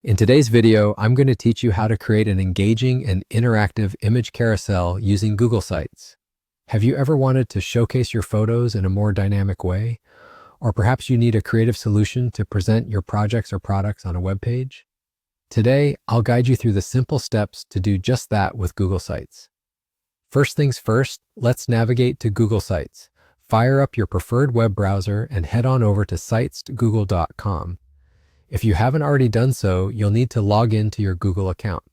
In today's video, I'm going to teach you how to create an engaging and interactive image carousel using Google Sites. Have you ever wanted to showcase your photos in a more dynamic way? Or perhaps you need a creative solution to present your projects or products on a web page? Today, I'll guide you through the simple steps to do just that with Google Sites. First things first, let's navigate to Google Sites. Fire up your preferred web browser and head on over to sites.google.com. If you haven't already done so, you'll need to log into your Google account.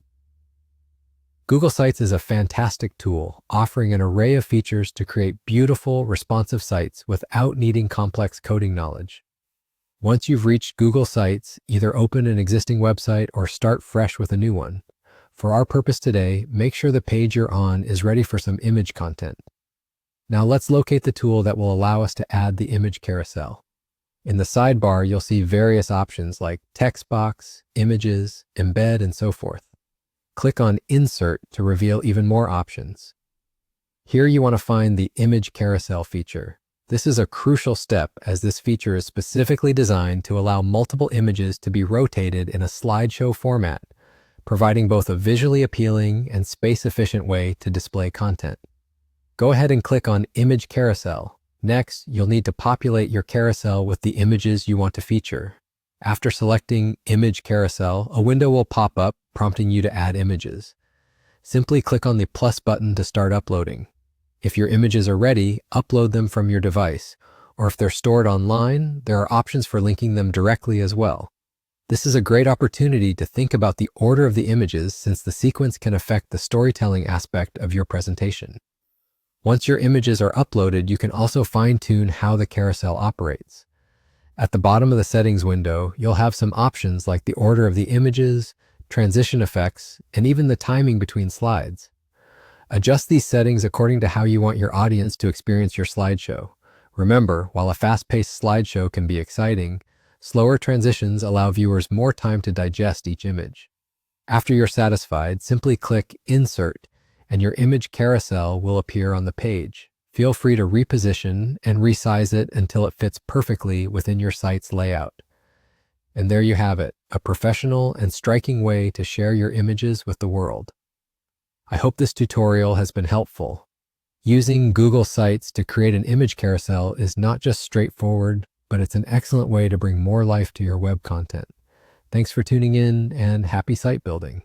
Google Sites is a fantastic tool, offering an array of features to create beautiful, responsive sites without needing complex coding knowledge. Once you've reached Google Sites, either open an existing website or start fresh with a new one. For our purpose today, make sure the page you're on is ready for some image content. Now let's locate the tool that will allow us to add the image carousel. In the sidebar, you'll see various options like text box, images, embed, and so forth. Click on Insert to reveal even more options. Here you want to find the Image Carousel feature. This is a crucial step as this feature is specifically designed to allow multiple images to be rotated in a slideshow format, providing both a visually appealing and space-efficient way to display content. Go ahead and click on Image Carousel. Next, you'll need to populate your carousel with the images you want to feature. After selecting Image Carousel, a window will pop up prompting you to add images. Simply click on the plus button to start uploading. If your images are ready, upload them from your device, or if they're stored online, there are options for linking them directly as well. This is a great opportunity to think about the order of the images since the sequence can affect the storytelling aspect of your presentation. Once your images are uploaded, you can also fine-tune how the carousel operates. At the bottom of the settings window, you'll have some options like the order of the images, transition effects, and even the timing between slides. Adjust these settings according to how you want your audience to experience your slideshow. Remember, while a fast-paced slideshow can be exciting, slower transitions allow viewers more time to digest each image. After you're satisfied, simply click Insert, and your image carousel will appear on the page. Feel free to reposition and resize it until it fits perfectly within your site's layout. And there you have it, a professional and striking way to share your images with the world. I hope this tutorial has been helpful. Using Google Sites to create an image carousel is not just straightforward, but it's an excellent way to bring more life to your web content. Thanks for tuning in and happy site building.